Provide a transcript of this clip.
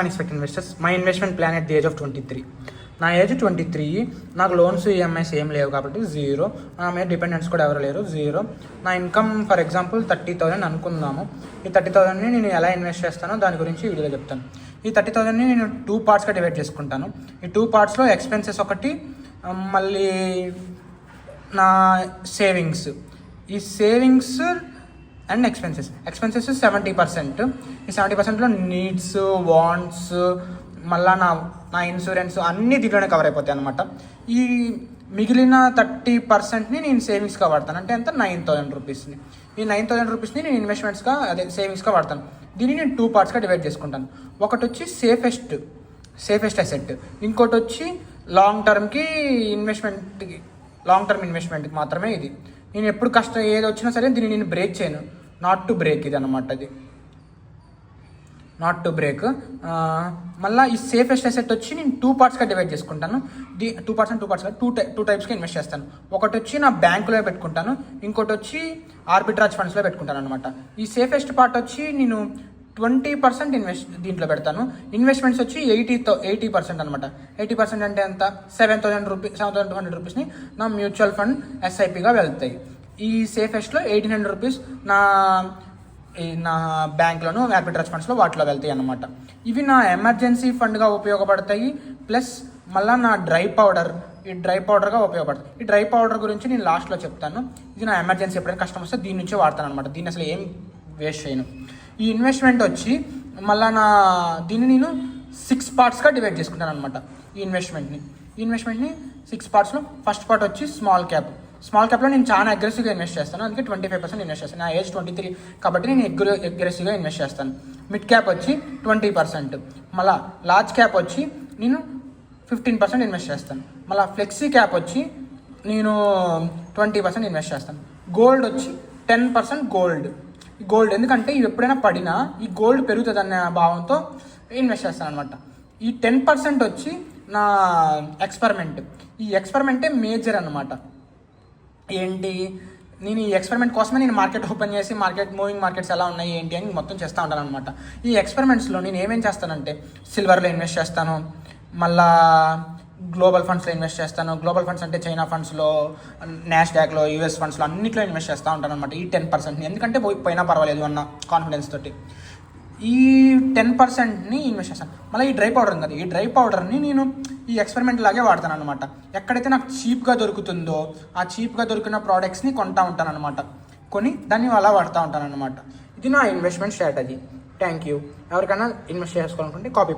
Unexpected investors. My investment plan at the age of 23. నా age 23. నాకు loans EMIs ఏం లేవు కాబట్టి 0. నా మీద డిపెండెంట్స్ కూడా ఎవరు లేరు, 0. నా ఇన్కమ్ ఫర్ ఎగ్జాంపుల్ 30,000 అనుకుందాము. ఈ 30,000ని నేను ఎలా ఇన్వెస్ట్ చేస్తానో దాని గురించి వీడియోలో చెప్తాను. ఈ 30,000ని నేను 2 పార్ట్స్గా డివైడ్ చేసుకుంటాను. ఈ 2 పార్ట్స్లో ఎక్స్పెన్సెస్ ఒకటి, మళ్ళీ నా సేవింగ్స్. ఈ సేవింగ్స్ అండ్ ఎక్స్పెన్సెస్ 70%. ఈ 70%లో నీడ్స్, వాంట్స్, మళ్ళీ నా ఇన్సూరెన్స్ అన్నీ దీంట్లోనే కవర్ అయిపోతాయి అనమాట. ఈ మిగిలిన 30%ని నేను సేవింగ్స్గా వాడతాను. అంటే ఎంత, 9,000 రూపీస్ని. ఈ 9,000 రూపీస్ని నేను ఇన్వెస్ట్మెంట్స్గా సేవింగ్స్గా వాడతాను. దీన్ని నేను 2 పార్ట్స్గా డివైడ్ చేసుకుంటాను. ఒకటి వచ్చి సేఫెస్ట్ అసెట్, ఇంకోటి వచ్చి లాంగ్ టర్మ్ ఇన్వెస్ట్మెంట్కి మాత్రమే ఇది. నేను ఎప్పుడు ఏది వచ్చినా సరే దీన్ని నేను బ్రేక్ చేయను. నాట్ టు బ్రేక్ ఇది అనమాట. అది నాట్ టు బ్రేక్. మళ్ళీ ఈ సేఫెస్ట్ అసెట్ వచ్చి నేను 2 పార్ట్స్గా డివైడ్ చేసుకుంటాను. 2 పార్ట్స్గా 2 టైప్స్గా ఇన్వెస్ట్ చేస్తాను. ఒకటి వచ్చి నా బ్యాంకులో పెట్టుకుంటాను, ఇంకోటి వచ్చి ఆర్బిట్రాజ్ ఫండ్స్లో పెట్టుకుంటాను అనమాట. ఈ సేఫెస్ట్ పార్ట్ వచ్చి నేను 20% దీంట్లో పెడతాను. ఇన్వెస్ట్మెంట్స్ వచ్చి 80% అనమాట. 80% అంటే ఎంత, 7,200 రూపీస్ని నా మ్యూచువల్ ఫండ్ ఎస్ఐపిగా వెళ్తాయి. ఈ సేఫెస్ట్లో 1,800 రూపీస్ నా బ్యాంక్లోను, ఆర్బిట్రాజ్ ఫండ్స్లో వాటిలో వెళ్తాయి అనమాట. ఇవి నా ఎమర్జెన్సీ ఫండ్గా ఉపయోగపడతాయి. ప్లస్ మళ్ళీ నా డ్రై పౌడర్గా ఉపయోగపడుతుంది. ఈ డ్రై పౌడర్ గురించి నేను లాస్ట్లో చెప్తాను. ఇది నా ఎమర్జెన్సీ ఎప్పుడైనా కష్టం వస్తే దీని నుంచే వాడతాను అనమాట. దీన్ని అసలు ఏం వేస్ట్ చేయను. ఈ ఇన్వెస్ట్మెంట్ వచ్చి మళ్ళీ దీన్ని నేను 6 పార్ట్స్గా డివైడ్ చేసుకుంటాను అనమాట. ఈ ఇన్వెస్ట్మెంట్ని 6 పార్ట్స్లో ఫస్ట్ పార్ట్ వచ్చి స్మాల్ క్యాప్లో నేను చాలా అగ్రెసివ్గా ఇన్వెస్ట్ చేస్తాను. అందుకే 25% ఇన్వెస్ట్ చేస్తాను. నా ఏజ్ 23 కాబట్టి నేను అగ్రెసివ్గా ఇన్వెస్ట్ చేస్తాను. మిడ్ క్యాప్ వచ్చి 20%. మళ్ళీ లార్జ్ క్యాప్ వచ్చి నేను 15% ఇన్వెస్ట్ చేస్తాను. మళ్ళీ ఫ్లెక్సీ క్యాప్ వచ్చి నేను 20% ఇన్వెస్ట్ చేస్తాను. గోల్డ్ వచ్చి 10% గోల్డ్ ఎందుకంటే ఇవి ఎప్పుడైనా పడినా ఈ గోల్డ్ పెరుగుతుంది అనే భావంతో ఇన్వెస్ట్ చేస్తాను అనమాట. ఈ 10% వచ్చి నా ఎక్స్పెరిమెంట్. ఈ ఎక్స్పెరిమెంటే మేజర్ అనమాట. ఏంటి, నేను ఈ ఎక్స్పెరిమెంట్ కోసమే నేను మార్కెట్ ఓపెన్ చేసి మూవింగ్ మార్కెట్స్ ఎలా ఉన్నాయి ఏంటి అని మొత్తం చేస్తూ ఉంటాను అనమాట. ఈ ఎక్స్పెరిమెంట్స్లో నేను ఏమేం చేస్తానంటే సిల్వర్లో ఇన్వెస్ట్ చేస్తాను, మళ్ళా గ్లోబల్ ఫండ్స్లో ఇన్వెస్ట్ చేస్తాను. గ్లోబల్ ఫండ్స్ అంటే చైనా ఫండ్స్లో, నాస్డాక్లో, యూఎస్ ఫండ్స్లో అన్నిట్లో ఇన్వెస్ట్ చేస్తూ ఉంటాను అనమాట. ఈ 10%ని ఎందుకంటే పోయినా పర్వాలేదు అన్న కాన్ఫిడెన్స్ తోటి ఈ 10%ని ఇన్వెస్ట్ చేస్తాను. మళ్ళీ ఈ డ్రై పౌడర్ ఉంది కదా, ఈ డ్రై పౌడర్ని నేను ఈ ఎక్స్పెరిమెంట్ లాగే వాడతాను అనమాట. ఎక్కడైతే నాకు చీప్గా దొరుకుతుందో ఆ చీప్గా దొరికిన ప్రోడక్ట్స్ని కొంటూ ఉంటాను అనమాట. దాన్ని అలా వాడుతూ ఉంటాను అనమాట. ఇది నా ఇన్వెస్ట్మెంట్ స్ట్రాటజీ. Thank you. ఎవరికైనా ఇన్వెస్ట్ చేసుకోవాలనుకుంటే కాపీ